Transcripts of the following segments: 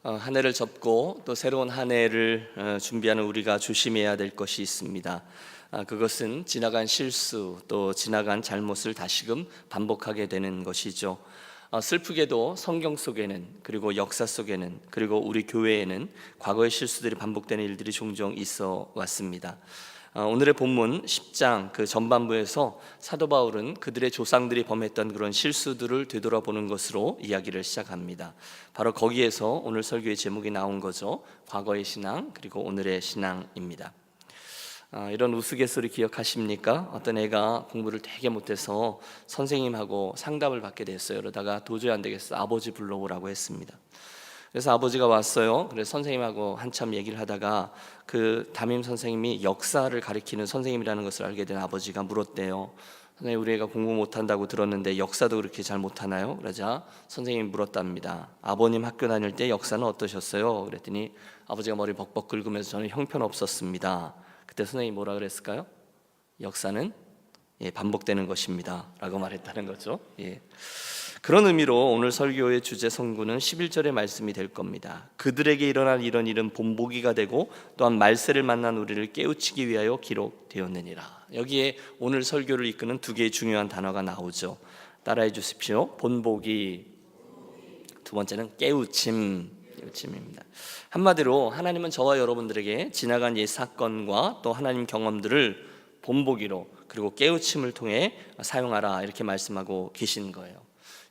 한 해를 접고 또 새로운 한 해를 준비하는 우리가 조심해야 될 것이 있습니다. 그것은 지나간 실수 또 지나간 잘못을 다시금 반복하게 되는 것이죠. 슬프게도 성경 속에는, 그리고 역사 속에는, 그리고 우리 교회에는 과거의 실수들이 반복되는 일들이 종종 있어 왔습니다. 오늘의 본문 10장 그 전반부에서 사도 바울은 그들의 조상들이 범했던 그런 실수들을 되돌아보는 것으로 이야기를 시작합니다. 바로 거기에서 오늘 설교의 제목이 나온 거죠. 과거의 신앙 그리고 오늘의 신앙입니다. 이런 우스갯소리 기억하십니까? 어떤 애가 공부를 되게 못해서 선생님하고 상담을 받게 됐어요. 그러다가 도저히 안 되겠어, 아버지 불러오라고 했습니다. 그래서 아버지가 왔어요. 그래서 선생님하고 한참 얘기를 하다가 그 담임 선생님이 역사를 가르치는 선생님이라는 것을 알게 된 아버지가 물었대요. 선생님, 우리 애가 공부 못한다고 들었는데 역사도 그렇게 잘 못하나요? 그러자 선생님이 물었답니다. 아버님 학교 다닐 때 역사는 어떠셨어요? 그랬더니 아버지가 머리 벅벅 긁으면서 저는 형편없었습니다. 그때 선생님이 뭐라 그랬을까요? 역사는 반복되는 것입니다 라고 말했다는 거죠. 그런 의미로 오늘 설교의 주제 선구는 11절의 말씀이 될 겁니다. 그들에게 일어난 이런 일은 본보기가 되고 또한 말세를 만난 우리를 깨우치기 위하여 기록되었느니라. 여기에 오늘 설교를 이끄는 두 개의 중요한 단어가 나오죠. 따라해 주십시오. 본보기, 두 번째는 깨우침입니다. 한마디로 하나님은 저와 여러분들에게 지나간 옛 사건과 또 하나님 경험들을 본보기로 그리고 깨우침을 통해 사용하라 이렇게 말씀하고 계신 거예요.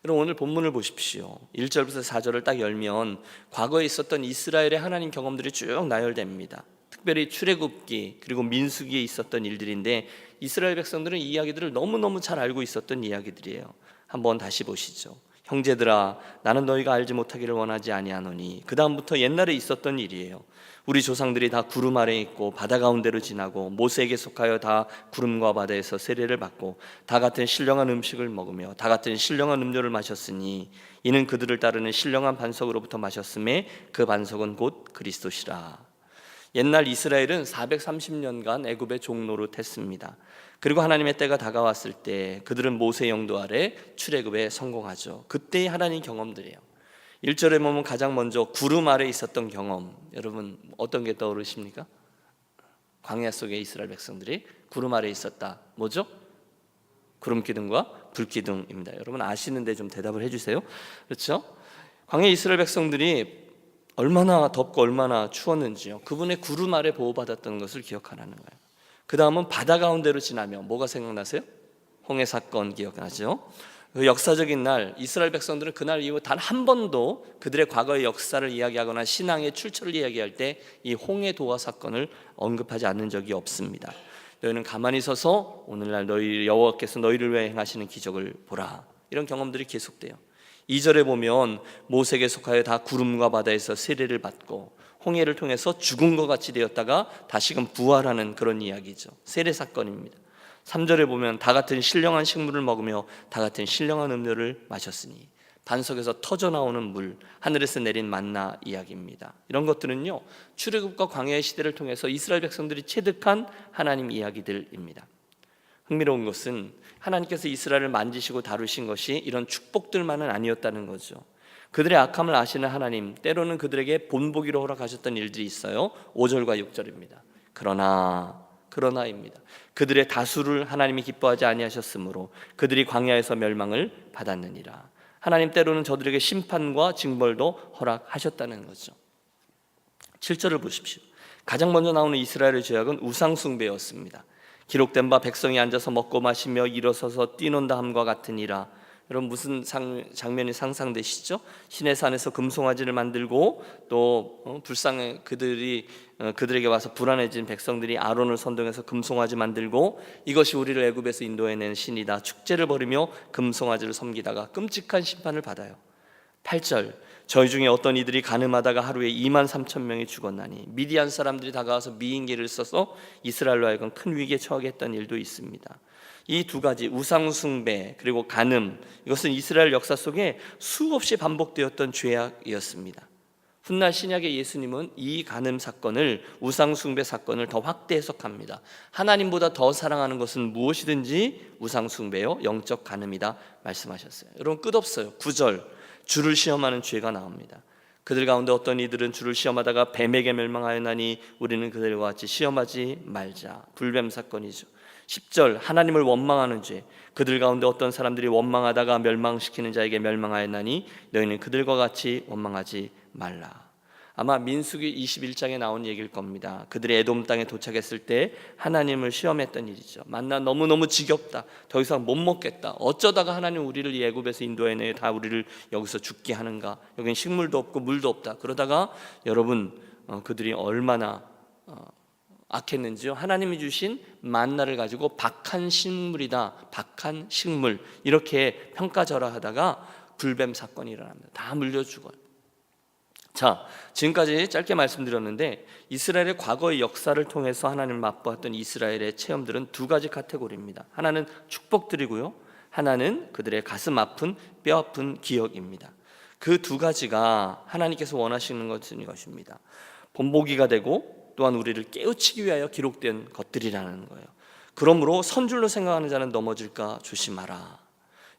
여러분, 오늘 본문을 보십시오. 1절부터 4절을 딱 열면 과거에 있었던 이스라엘의 하나님 경험들이 쭉 나열됩니다. 특별히 출애굽기 그리고 민수기에 있었던 일들인데 이스라엘 백성들은 이 이야기들을 너무너무 잘 알고 있었던 이야기들이에요. 한번 다시 보시죠. 형제들아, 나는 너희가 알지 못하기를 원하지 아니하노니. 그 다음부터 옛날에 있었던 일이에요. 우리 조상들이 다 구름 아래에 있고 바다 가운데로 지나고 모세에게 속하여 다 구름과 바다에서 세례를 받고 다 같은 신령한 음식을 먹으며 다 같은 신령한 음료를 마셨으니 이는 그들을 따르는 신령한 반석으로부터 마셨음에 그 반석은 곧 그리스도시라. 옛날 이스라엘은 430년간 애굽의 종노릇했습니다. 그리고 하나님의 때가 다가왔을 때 그들은 모세 영도 아래 출애굽에 성공하죠. 그때의 하나님 경험들이에요. 1절에 보면 가장 먼저 구름 아래 있었던 경험, 여러분 어떤 게 떠오르십니까? 광야 속에 이스라엘 백성들이 구름 아래 있었다. 뭐죠? 구름 기둥과 불 기둥입니다. 여러분 아시는데 좀 대답을 해주세요. 그렇죠? 광야 이스라엘 백성들이 얼마나 덥고 얼마나 추웠는지요. 그분의 구름 아래 보호받았던 것을 기억하라는 거예요. 그 다음은 바다 가운데로 지나면 뭐가 생각나세요? 홍해 사건 기억나죠? 그 역사적인 날 이스라엘 백성들은 그날 이후 단 한 번도 그들의 과거의 역사를 이야기하거나 신앙의 출처를 이야기할 때 이 홍해 도화 사건을 언급하지 않는 적이 없습니다. 너희는 가만히 서서 오늘날 너희 여호와께서 너희를 위해 행하시는 기적을 보라. 이런 경험들이 계속돼요. 2절에 보면 모세에게 속하여 다 구름과 바다에서 세례를 받고 홍해를 통해서 죽은 것 같이 되었다가 다시금 부활하는 그런 이야기죠. 세례 사건입니다. 3절에 보면 다 같은 신령한 식물을 먹으며 다 같은 신령한 음료를 마셨으니 반석에서 터져 나오는 물, 하늘에서 내린 만나 이야기입니다. 이런 것들은요 출애굽과 광야의 시대를 통해서 이스라엘 백성들이 체득한 하나님 이야기들입니다. 흥미로운 것은 하나님께서 이스라엘을 만지시고 다루신 것이 이런 축복들만은 아니었다는 거죠. 그들의 악함을 아시는 하나님, 때로는 그들에게 본보기로 허락하셨던 일들이 있어요. 5절과 6절입니다. 그러나입니다. 그들의 다수를 하나님이 기뻐하지 아니하셨으므로 그들이 광야에서 멸망을 받았느니라. 하나님 때로는 저들에게 심판과 징벌도 허락하셨다는 거죠. 7절을 보십시오. 가장 먼저 나오는 이스라엘의 죄악은 우상 숭배였습니다. 기록된 바 백성이 앉아서 먹고 마시며 일어서서 뛰논다 함과 같으니라. 여러분 무슨 장면이 상상되시죠? 시내 산에서 금송아지를 만들고 또 불쌍해 그들에게 와서 불안해진 백성들이 아론을 선동해서 금송아지 만들고 이것이 우리를 애굽에서 인도해낸 신이다. 축제를 벌이며 금송아지를 섬기다가 끔찍한 심판을 받아요. 8절 저희 중에 어떤 이들이 가늠하다가 하루에 23,000명이 죽었나니 미디안 사람들이 다가와서 미인계를 써서 이스라엘로 하여금 큰 위기에 처하게 했던 일도 있습니다. 이 두 가지 우상 숭배 그리고 간음, 이것은 이스라엘 역사 속에 수없이 반복되었던 죄악이었습니다. 훗날 신약의 예수님은 이 간음 사건을, 우상 숭배 사건을 더 확대 해석합니다. 하나님보다 더 사랑하는 것은 무엇이든지 우상 숭배요 영적 간음이다 말씀하셨어요. 여러분 끝없어요. 9절 주를 시험하는 죄가 나옵니다. 그들 가운데 어떤 이들은 주를 시험하다가 뱀에게 멸망하였나니 우리는 그들과 같이 시험하지 말자. 불뱀 사건이죠. 10절 하나님을 원망하는 죄. 그들 가운데 어떤 사람들이 원망하다가 멸망시키는 자에게 멸망하였나니 너희는 그들과 같이 원망하지 말라. 아마 민수기 21장에 나온 얘기일 겁니다. 그들이 에돔 땅에 도착했을 때 하나님을 시험했던 일이죠. 만나 너무너무 지겹다. 더 이상 못 먹겠다. 어쩌다가 하나님 우리를 이 애굽에서 인도해내 다 우리를 여기서 죽게 하는가. 여긴 식물도 없고 물도 없다. 그러다가 여러분 그들이 얼마나 악했는지요. 하나님이 주신 만나를 가지고 박한 식물이다. 박한 식물 이렇게 평가절하하다가 불뱀 사건이 일어납니다. 다 물려 죽어요. 자, 지금까지 짧게 말씀드렸는데 이스라엘의 과거의 역사를 통해서 하나님을 맛보았던 이스라엘의 체험들은 두 가지 카테고리입니다. 하나는 축복들이고요, 하나는 그들의 가슴 아픈 뼈 아픈 기억입니다. 그 두 가지가 하나님께서 원하시는 것은 이것입니다. 본보기가 되고 또한 우리를 깨우치기 위하여 기록된 것들이라는 거예요. 그러므로 선줄로 생각하는 자는 넘어질까 조심하라.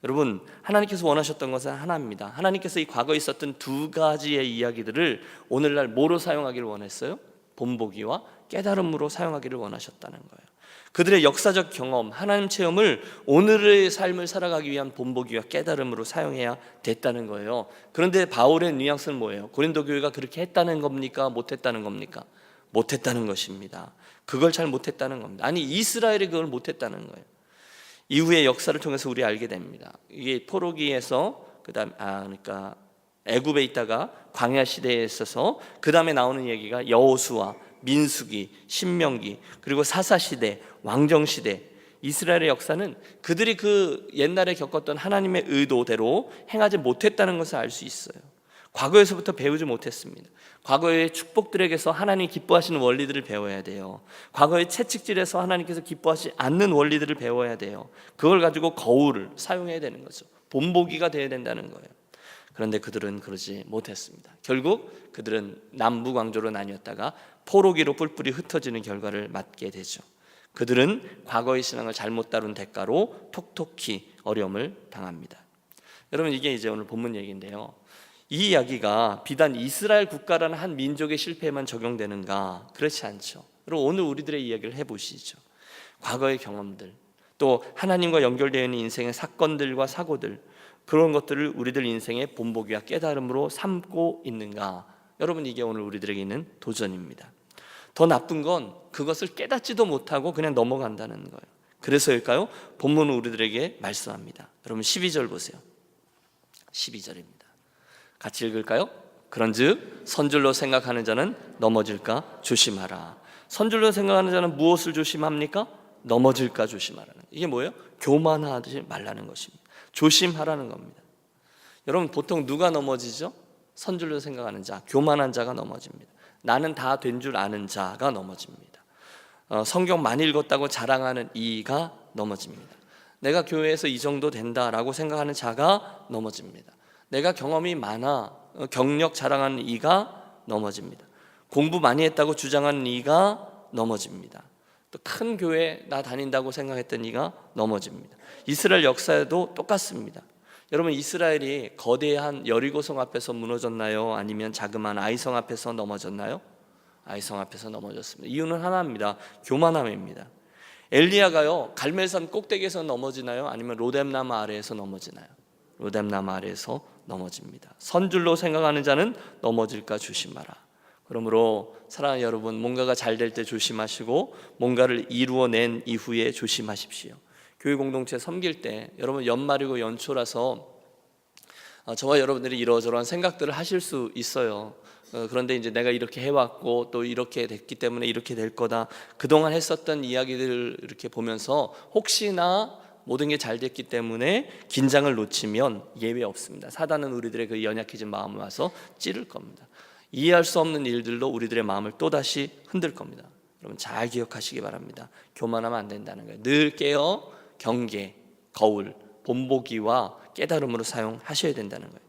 여러분, 하나님께서 원하셨던 것은 하나입니다. 하나님께서 이 과거에 있었던 두 가지의 이야기들을 오늘날 뭐로 사용하기를 원했어요? 본보기와 깨달음으로 사용하기를 원하셨다는 거예요. 그들의 역사적 경험, 하나님 체험을 오늘의 삶을 살아가기 위한 본보기와 깨달음으로 사용해야 됐다는 거예요. 그런데 바울의 뉘앙스는 뭐예요? 고린도 교회가 그렇게 했다는 겁니까? 못했다는 겁니까? 못했다는 것입니다. 그걸 잘 못했다는 겁니다. 아니, 이스라엘이 그걸 못했다는 거예요. 이후의 역사를 통해서 우리 알게 됩니다. 이게 포로기에서 그러니까 애굽에 있다가 광야 시대에 있어서 그 다음에 나오는 얘기가 여호수아, 민수기, 신명기, 그리고 사사 시대, 왕정 시대. 이스라엘의 역사는 그들이 그 옛날에 겪었던 하나님의 의도대로 행하지 못했다는 것을 알 수 있어요. 과거에서부터 배우지 못했습니다. 과거의 축복들에게서 하나님이 기뻐하시는 원리들을 배워야 돼요. 과거의 채찍질에서 하나님께서 기뻐하지 않는 원리들을 배워야 돼요. 그걸 가지고 거울을 사용해야 되는 거죠. 본보기가 되어야 된다는 거예요. 그런데 그들은 그러지 못했습니다. 결국 그들은 남북 왕조로 나뉘었다가 포로기로 뿔뿔이 흩어지는 결과를 맞게 되죠. 그들은 과거의 신앙을 잘못 다룬 대가로 톡톡히 어려움을 당합니다. 여러분, 이게 이제 오늘 본문 얘기인데요. 이 이야기가 비단 이스라엘 국가라는 한 민족의 실패에만 적용되는가? 그렇지 않죠. 여러분, 오늘 우리들의 이야기를 해보시죠. 과거의 경험들, 또 하나님과 연결되어 있는 인생의 사건들과 사고들, 그런 것들을 우리들 인생의 본보기와 깨달음으로 삼고 있는가? 여러분, 이게 오늘 우리들에게 있는 도전입니다. 더 나쁜 건 그것을 깨닫지도 못하고 그냥 넘어간다는 거예요. 그래서일까요? 본문은 우리들에게 말씀합니다. 여러분, 12절 보세요. 12절입니다. 같이 읽을까요? 그런즉 선줄로 생각하는 자는 넘어질까 조심하라. 선줄로 생각하는 자는 무엇을 조심합니까? 넘어질까 조심하라는 거예요. 이게 뭐예요? 교만하지 말라는 것입니다. 조심하라는 겁니다. 여러분, 보통 누가 넘어지죠? 선줄로 생각하는 자, 교만한 자가 넘어집니다. 나는 다 된 줄 아는 자가 넘어집니다. 성경 많이 읽었다고 자랑하는 이가 넘어집니다. 내가 교회에서 이 정도 된다라고 생각하는 자가 넘어집니다. 내가 경험이 많아 경력 자랑하는 이가 넘어집니다. 공부 많이 했다고 주장하는 이가 넘어집니다. 또 큰 교회 나 다닌다고 생각했던 이가 넘어집니다. 이스라엘 역사에도 똑같습니다. 여러분, 이스라엘이 거대한 여리고성 앞에서 무너졌나요? 아니면 자그마한 아이성 앞에서 넘어졌나요? 아이성 앞에서 넘어졌습니다. 이유는 하나입니다. 교만함입니다. 엘리야가요, 갈멜산 꼭대기에서 넘어지나요? 아니면 로뎀나무 아래에서 넘어지나요? 로뎀나무 아래에서 넘어집니다. 선줄로 생각하는 자는 넘어질까 조심하라. 그러므로 사랑하는 여러분, 뭔가가 잘 될 때 조심하시고 뭔가를 이루어낸 이후에 조심하십시오. 교회 공동체 섬길 때 여러분, 연말이고 연초라서 저와 여러분들이 이러저러한 생각들을 하실 수 있어요. 그런데 이제 내가 이렇게 해왔고 또 이렇게 됐기 때문에 이렇게 될 거다, 그동안 했었던 이야기들을 이렇게 보면서 혹시나 모든 게 잘 됐기 때문에 긴장을 놓치면 예외 없습니다. 사단은 우리들의 그 연약해진 마음을 와서 찌를 겁니다. 이해할 수 없는 일들로 우리들의 마음을 또다시 흔들 겁니다. 여러분, 잘 기억하시기 바랍니다. 교만하면 안 된다는 거예요. 늘 깨어 경계, 거울, 본보기와 깨달음으로 사용하셔야 된다는 거예요.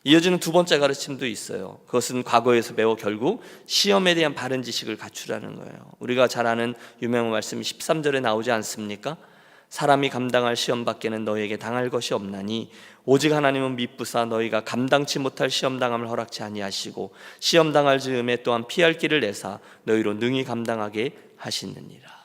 이어지는 두 번째 가르침도 있어요. 그것은 과거에서 배워 결국 시험에 대한 바른 지식을 갖추라는 거예요. 우리가 잘 아는 유명한 말씀이 13절에 나오지 않습니까? 사람이 감당할 시험 밖에는 너희에게 당할 것이 없나니 오직 하나님은 미쁘사 너희가 감당치 못할 시험 당함을 허락치 아니하시고 시험 당할 즈음에 또한 피할 길을 내사 너희로 능히 감당하게 하시느니라.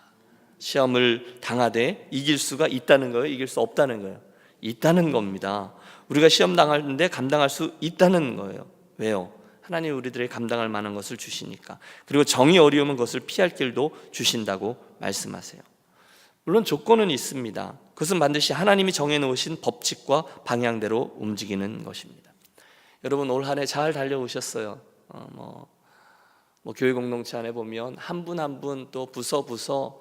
시험을 당하되 이길 수가 있다는 거예요? 이길 수 없다는 거예요? 있다는 겁니다. 우리가 시험 당하는데 감당할 수 있다는 거예요. 왜요? 하나님이 우리들에게 감당할 만한 것을 주시니까. 그리고 정이 어려우면 그것을 피할 길도 주신다고 말씀하세요. 물론 조건은 있습니다. 그것은 반드시 하나님이 정해놓으신 법칙과 방향대로 움직이는 것입니다. 여러분 올 한 해 잘 달려오셨어요. 교회 공동체 안에 보면 한 분 한 분 또 부서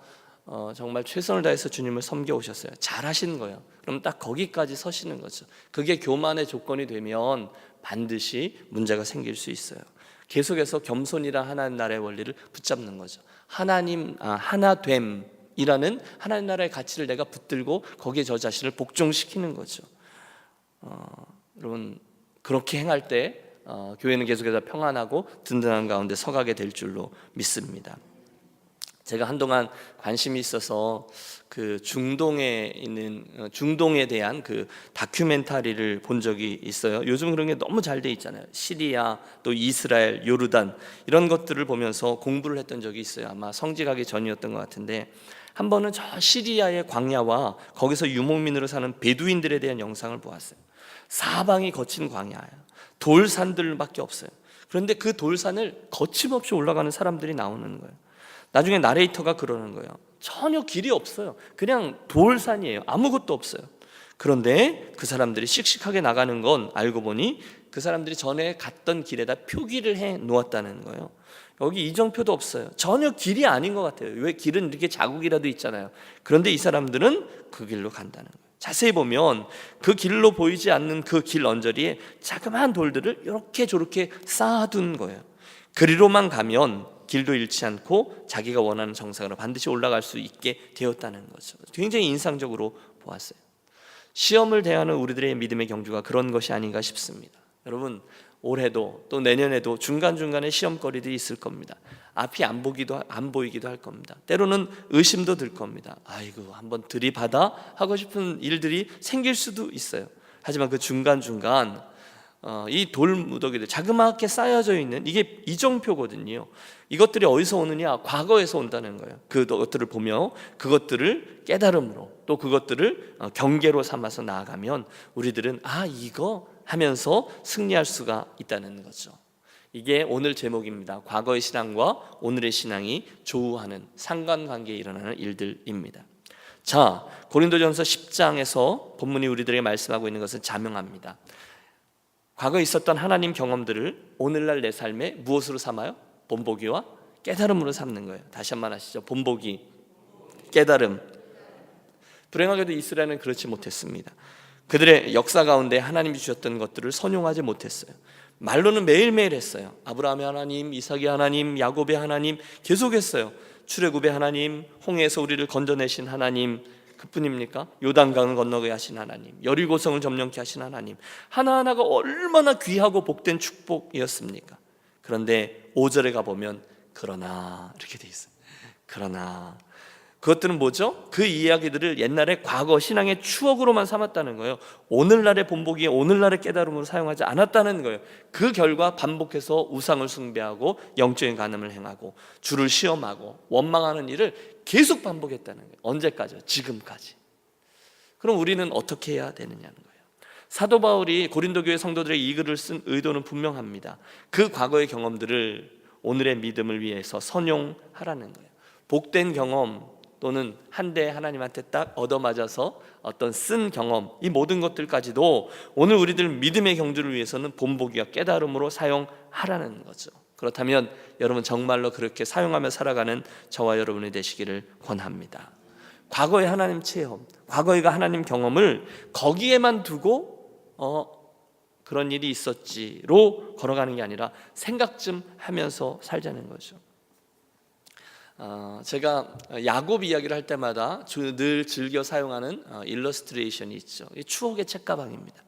정말 최선을 다해서 주님을 섬겨 오셨어요. 잘하신 거예요. 그럼 딱 거기까지 서시는 거죠. 그게 교만의 조건이 되면 반드시 문제가 생길 수 있어요. 계속해서 겸손이라 하나님 나라의 원리를 붙잡는 거죠. 하나됨이라는 하나님 나라의 가치를 내가 붙들고 거기에 저 자신을 복종시키는 거죠. 여러분 그렇게 행할 때 교회는 계속해서 평안하고 든든한 가운데 서가게 될 줄로 믿습니다. 제가 한동안 관심이 있어서 그 중동에 대한 그 다큐멘터리를 본 적이 있어요. 요즘 그런 게 너무 잘 돼 있잖아요. 시리아, 또 이스라엘, 요르단 이런 것들을 보면서 공부를 했던 적이 있어요. 아마 성지 가기 전이었던 것 같은데 한 번은 저 시리아의 광야와 거기서 유목민으로 사는 베두인들에 대한 영상을 보았어요. 사방이 거친 광야예요. 돌산들밖에 없어요. 그런데 그 돌산을 거침없이 올라가는 사람들이 나오는 거예요. 나중에 나레이터가 그러는 거예요. 전혀 길이 없어요. 그냥 돌산이에요. 아무것도 없어요. 그런데 그 사람들이 씩씩하게 나가는 건 알고 보니 그 사람들이 전에 갔던 길에다 표기를 해 놓았다는 거예요. 여기 이정표도 없어요. 전혀 길이 아닌 것 같아요. 왜 길은 이렇게 자국이라도 있잖아요. 그런데 이 사람들은 그 길로 간다는 거예요. 자세히 보면 그 길로 보이지 않는 그 길 언저리에 자그마한 돌들을 이렇게 저렇게 쌓아둔 거예요. 그리로만 가면 길도 잃지 않고 자기가 원하는 정상으로 반드시 올라갈 수 있게 되었다는 거죠. 굉장히 인상적으로 보았어요. 시험을 대하는 우리들의 믿음의 경주가 그런 것이 아닌가 싶습니다. 여러분 올해도 또 내년에도 중간중간에 시험거리들이 있을 겁니다. 앞이 안 보이기도 할 겁니다. 때로는 의심도 들 겁니다. 아이고 한번 들이받아 하고 싶은 일들이 생길 수도 있어요. 하지만 그 중간중간 이 돌무더기들 자그맣게 쌓여져 있는 이게 이정표거든요. 이것들이 어디서 오느냐? 과거에서 온다는 거예요. 그것들을 보며 그것들을 깨달음으로 또 그것들을 경계로 삼아서 나아가면 우리들은 이거 하면서 승리할 수가 있다는 거죠. 이게 오늘 제목입니다. 과거의 신앙과 오늘의 신앙이 조우하는 상관관계에 일어나는 일들입니다. 자, 고린도전서 10장에서 본문이 우리들에게 말씀하고 있는 것은 자명합니다. 과거에 있었던 하나님 경험들을 오늘날 내 삶에 무엇으로 삼아요? 본보기와 깨달음으로 삼는 거예요. 다시 한번 하시죠. 본보기, 깨달음. 불행하게도 이스라엘은 그렇지 못했습니다. 그들의 역사 가운데 하나님이 주셨던 것들을 선용하지 못했어요. 말로는 매일매일 했어요. 아브라함의 하나님, 이삭의 하나님, 야곱의 하나님 계속했어요. 출애굽의 하나님, 홍해에서 우리를 건져내신 하나님 그뿐입니까? 요단강을 건너게 하신 하나님, 여리고성을 점령케 하신 하나님, 하나하나가 얼마나 귀하고 복된 축복이었습니까? 그런데 5절에 가보면 그러나 이렇게 돼 있어요. 그러나 그것들은 뭐죠? 그 이야기들을 옛날에 과거 신앙의 추억으로만 삼았다는 거예요. 오늘날의 본보기에 오늘날의 깨달음으로 사용하지 않았다는 거예요. 그 결과 반복해서 우상을 숭배하고 영적인 간음을 행하고 주를 시험하고 원망하는 일을 계속 반복했다는 거예요. 언제까지요? 지금까지. 그럼 우리는 어떻게 해야 되느냐는 거예요. 사도 바울이 고린도 교회 성도들의 이 글을 쓴 의도는 분명합니다. 그 과거의 경험들을 오늘의 믿음을 위해서 선용하라는 거예요. 복된 경험 또는 한데 하나님한테 딱 얻어맞아서 어떤 쓴 경험, 이 모든 것들까지도 오늘 우리들 믿음의 경주를 위해서는 본보기와 깨달음으로 사용하라는 거죠. 그렇다면 여러분 정말로 그렇게 사용하며 살아가는 저와 여러분이 되시기를 권합니다. 과거의 하나님 체험, 과거의 하나님 경험을 거기에만 두고 그런 일이 있었지로 걸어가는 게 아니라 생각 좀 하면서 살자는 거죠. 제가 야곱 이야기를 할 때마다 늘 즐겨 사용하는 일러스트레이션이 있죠. 추억의 책가방입니다.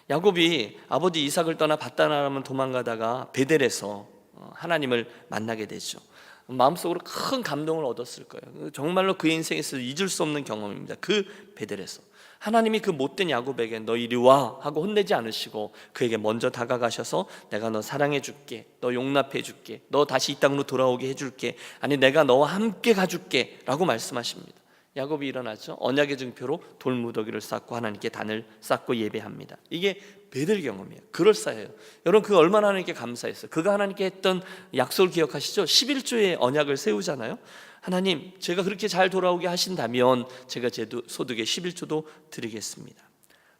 야곱이 아버지 이삭을 떠나 밧단 아람을 도망가다가 베델에서 하나님을 만나게 되죠. 마음속으로 큰 감동을 얻었을 거예요. 정말로 그의 인생에서 잊을 수 없는 경험입니다. 그 베델에서 하나님이 그 못된 야곱에게 너 이리 와 하고 혼내지 않으시고 그에게 먼저 다가가셔서 내가 너 사랑해 줄게, 너 용납해 줄게, 너 다시 이 땅으로 돌아오게 해줄게, 아니 내가 너와 함께 가줄게 라고 말씀하십니다. 야곱이 일어나죠. 언약의 증표로 돌무더기를 쌓고 하나님께 단을 쌓고 예배합니다. 이게 베델 경험이에요. 그럴싸해요. 여러분 그 얼마나 하나님께 감사했어요. 그가 하나님께 했던 약속을 기억하시죠? 11조의 언약을 세우잖아요. 하나님 제가 그렇게 잘 돌아오게 하신다면 제가 제 소득의 11조도 드리겠습니다.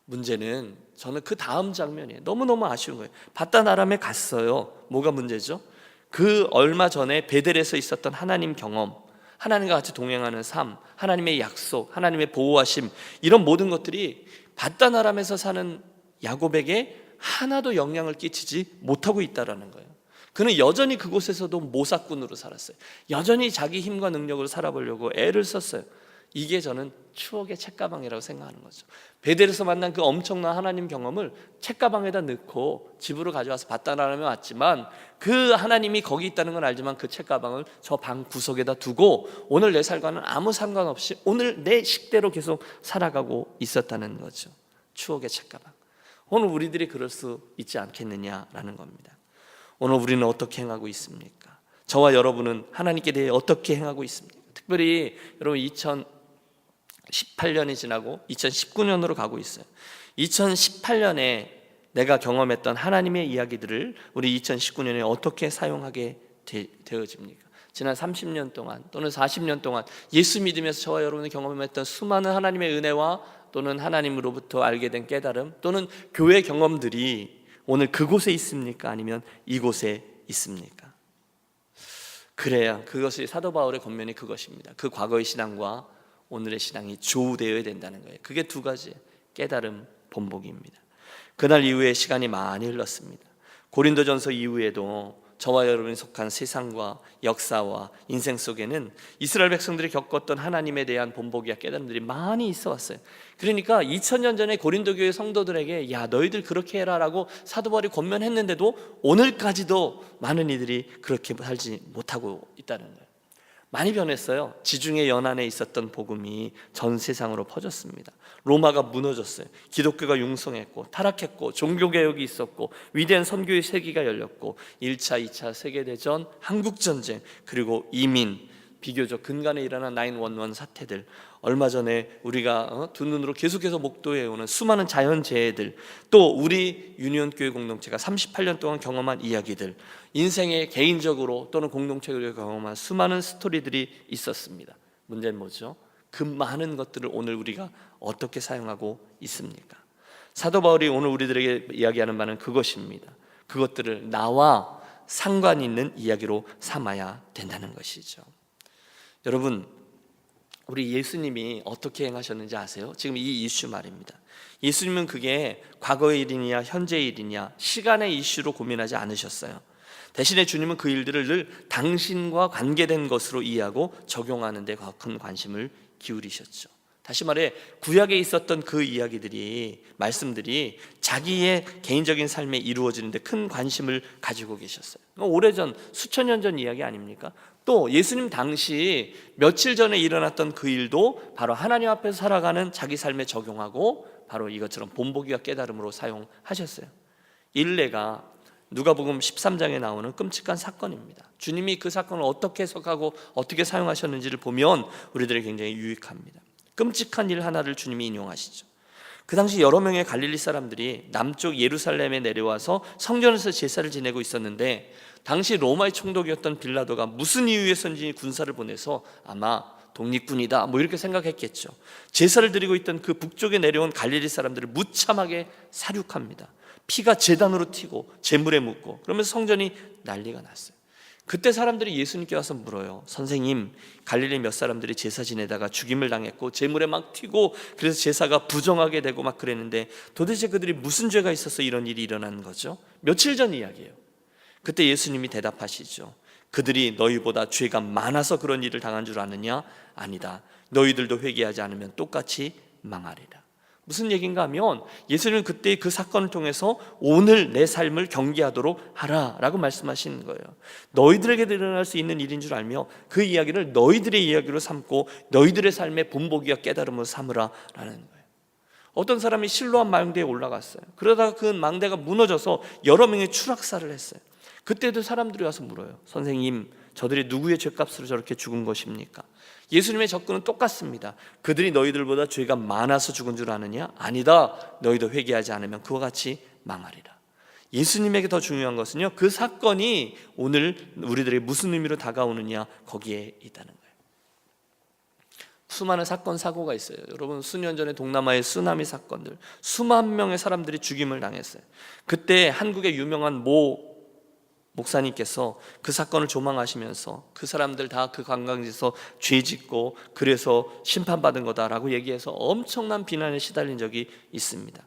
문제는 저는 그 다음 장면이에요. 너무너무 아쉬운 거예요. 바단 아람에 갔어요. 뭐가 문제죠? 그 얼마 전에 베델에서 있었던 하나님 경험, 하나님과 같이 동행하는 삶, 하나님의 약속, 하나님의 보호하심, 이런 모든 것들이 바단 아람에서 사는 야곱에게 하나도 영향을 끼치지 못하고 있다는 거예요. 그는 여전히 그곳에서도 모사꾼으로 살았어요. 여전히 자기 힘과 능력으로 살아보려고 애를 썼어요. 이게 저는 추억의 책가방이라고 생각하는 거죠. 베델에서 만난 그 엄청난 하나님 경험을 책가방에다 넣고 집으로 가져와서 바단 아람에 왔지만 그 하나님이 거기 있다는 건 알지만 그 책가방을 저 방 구석에다 두고 오늘 내 삶과는 아무 상관없이 오늘 내 식대로 계속 살아가고 있었다는 거죠. 추억의 책가방. 오늘 우리들이 그럴 수 있지 않겠느냐라는 겁니다. 오늘 우리는 어떻게 행하고 있습니까? 저와 여러분은 하나님께 대해 어떻게 행하고 있습니까? 특별히 여러분 2018년이 지나고 2019년으로 가고 있어요. 2018년에 내가 경험했던 하나님의 이야기들을 우리 2019년에 어떻게 사용하게 되어집니까? 지난 30년 동안 또는 40년 동안 예수 믿으면서 저와 여러분이 경험했던 수많은 하나님의 은혜와 또는 하나님으로부터 알게 된 깨달음 또는 교회 경험들이 오늘 그곳에 있습니까? 아니면 이곳에 있습니까? 그래야 그것이 사도 바울의 권면이 그것입니다. 그 과거의 신앙과 오늘의 신앙이 조우되어야 된다는 거예요. 그게 두 가지 깨달음, 본보기입니다. 그날 이후에 시간이 많이 흘렀습니다. 고린도전서 이후에도 저와 여러분이 속한 세상과 역사와 인생 속에는 이스라엘 백성들이 겪었던 하나님에 대한 본보기와 깨달음들이 많이 있어 왔어요. 그러니까 2000년 전에 고린도 교회 성도들에게 야 너희들 그렇게 해라 라고 사도 바울이 권면했는데도 오늘까지도 많은 이들이 그렇게 살지 못하고 있다는 거예요. 많이 변했어요. 지중해 연안에 있었던 복음이 전 세상으로 퍼졌습니다. 로마가 무너졌어요. 기독교가 융성했고 타락했고 종교개혁이 있었고 위대한 선교의 세기가 열렸고 1차, 2차 세계대전, 한국전쟁, 그리고 이민, 비교적 근간에 일어난 911 사태들, 얼마 전에 우리가 두 눈으로 계속해서 목도해오는 수많은 자연재해들, 또 우리 유니온교회 공동체가 38년 동안 경험한 이야기들, 인생에 개인적으로 또는 공동체로 경험한 수많은 스토리들이 있었습니다. 문제는 뭐죠? 그 많은 것들을 오늘 우리가 어떻게 사용하고 있습니까? 사도 바울이 오늘 우리들에게 이야기하는 바는 그것입니다. 그것들을 나와 상관 있는 이야기로 삼아야 된다는 것이죠. 여러분, 우리 예수님이 어떻게 행하셨는지 아세요? 지금 이 이슈 말입니다. 예수님은 그게 과거의 일이냐 현재의 일이냐 시간의 이슈로 고민하지 않으셨어요. 대신에 주님은 그 일들을 늘 당신과 관계된 것으로 이해하고 적용하는 데 큰 관심을 기울이셨죠. 다시 말해 구약에 있었던 그 이야기들이, 말씀들이 자기의 개인적인 삶에 이루어지는 데 큰 관심을 가지고 계셨어요. 오래전, 수천 년 전 이야기 아닙니까? 또 예수님 당시 며칠 전에 일어났던 그 일도 바로 하나님 앞에서 살아가는 자기 삶에 적용하고 바로 이것처럼 본보기와 깨달음으로 사용하셨어요. 일례가 누가복음 13장에 나오는 끔찍한 사건입니다. 주님이 그 사건을 어떻게 해석하고 어떻게 사용하셨는지를 보면 우리들에게 굉장히 유익합니다. 끔찍한 일 하나를 주님이 인용하시죠. 그 당시 여러 명의 갈릴리 사람들이 남쪽 예루살렘에 내려와서 성전에서 제사를 지내고 있었는데 당시 로마의 총독이었던 빌라도가 무슨 이유에서인지 군사를 보내서 아마 독립군이다 뭐 이렇게 생각했겠죠. 제사를 드리고 있던 그 북쪽에 내려온 갈릴리 사람들을 무참하게 살육합니다. 피가 제단으로 튀고 재물에 묻고 그러면서 성전이 난리가 났어요. 그때 사람들이 예수님께 와서 물어요. 선생님, 갈릴리 몇 사람들이 제사 지내다가 죽임을 당했고 재물에 막 튀고 그래서 제사가 부정하게 되고 막 그랬는데 도대체 그들이 무슨 죄가 있어서 이런 일이 일어난 거죠? 며칠 전 이야기예요. 그때 예수님이 대답하시죠. 그들이 너희보다 죄가 많아서 그런 일을 당한 줄 아느냐? 아니다. 너희들도 회개하지 않으면 똑같이 망하리라. 무슨 얘기인가 하면 예수님은 그때 그 사건을 통해서 오늘 내 삶을 경계하도록 하라라고 말씀하시는 거예요. 너희들에게 일어날 수 있는 일인 줄 알며 그 이야기를 너희들의 이야기로 삼고 너희들의 삶의 본보기와 깨달음으로 삼으라라는 거예요. 어떤 사람이 실로암 망대에 올라갔어요. 그러다가 그 망대가 무너져서 여러 명이 추락사를 했어요. 그때도 사람들이 와서 물어요. 선생님, 저들이 누구의 죄값으로 저렇게 죽은 것입니까? 예수님의 접근은 똑같습니다. 그들이 너희들보다 죄가 많아서 죽은 줄 아느냐? 아니다. 너희도 회개하지 않으면 그와 같이 망하리라. 예수님에게 더 중요한 것은요, 그 사건이 오늘 우리들에게 무슨 의미로 다가오느냐, 거기에 있다는 거예요. 수많은 사건 사고가 있어요. 여러분, 수년 전에 동남아의 쓰나미 사건들, 수만 명의 사람들이 죽임을 당했어요. 그때 한국의 유명한 모 목사님께서 그 사건을 조망하시면서 그 사람들 다 그 관광지에서 죄 짓고 그래서 심판받은 거다라고 얘기해서 엄청난 비난에 시달린 적이 있습니다.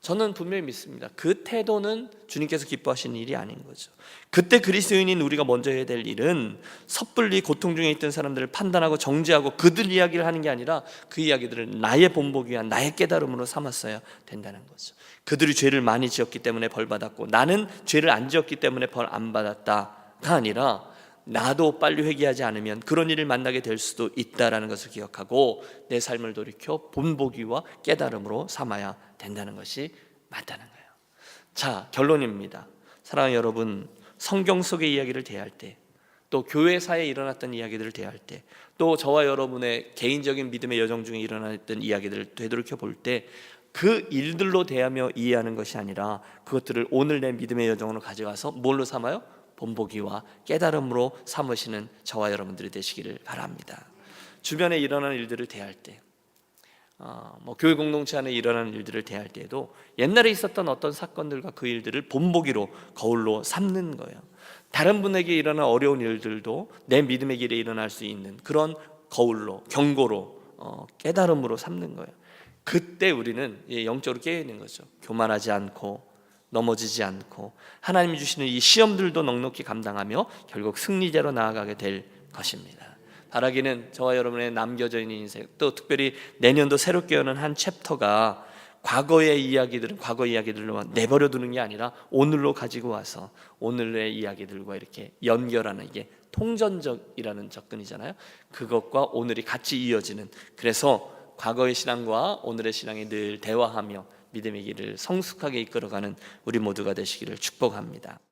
저는 분명히 믿습니다. 그 태도는 주님께서 기뻐하시는 일이 아닌 거죠. 그때 그리스도인인 우리가 먼저 해야 될 일은 섣불리 고통 중에 있던 사람들을 판단하고 정죄하고 그들 이야기를 하는 게 아니라 그 이야기들을 나의 본보기 위한 나의 깨달음으로 삼았어야 된다는 거죠. 그들이 죄를 많이 지었기 때문에 벌 받았고 나는 죄를 안 지었기 때문에 벌 안 받았다가 아니라 나도 빨리 회개하지 않으면 그런 일을 만나게 될 수도 있다라는 것을 기억하고 내 삶을 돌이켜 본보기와 깨달음으로 삼아야 된다는 것이 맞다는 거예요. 자, 결론입니다. 사랑하는 여러분, 성경 속의 이야기를 대할 때, 또 교회사에 일어났던 이야기들을 대할 때, 또 저와 여러분의 개인적인 믿음의 여정 중에 일어났던 이야기들을 되돌이켜 볼 때 그 일들로 대하며 이해하는 것이 아니라 그것들을 오늘 내 믿음의 여정으로 가져가서 뭘로 삼아요? 본보기와 깨달음으로 삼으시는 저와 여러분들이 되시기를 바랍니다. 주변에 일어나는 일들을 대할 때, 교회 공동체 안에 일어나는 일들을 대할 때에도 옛날에 있었던 어떤 사건들과 그 일들을 본보기로 거울로 삼는 거예요. 다른 분에게 일어난 어려운 일들도 내 믿음의 길에 일어날 수 있는 그런 거울로, 경고로, 깨달음으로 삼는 거예요. 그때 우리는 영적으로 깨어있는 거죠. 교만하지 않고 넘어지지 않고 하나님이 주시는 이 시험들도 넉넉히 감당하며 결국 승리자로 나아가게 될 것입니다. 바라기는 저와 여러분의 남겨져 있는 인생, 또 특별히 내년도 새롭게 여는 한 챕터가 과거의 이야기들은 과거 이야기들로 내버려 두는 게 아니라 오늘로 가지고 와서 오늘의 이야기들과 이렇게 연결하는, 이게 통전적이라는 접근이잖아요. 그것과 오늘이 같이 이어지는, 그래서 과거의 신앙과 오늘의 신앙이 늘 대화하며 믿음의 길을 성숙하게 이끌어가는 우리 모두가 되시기를 축복합니다.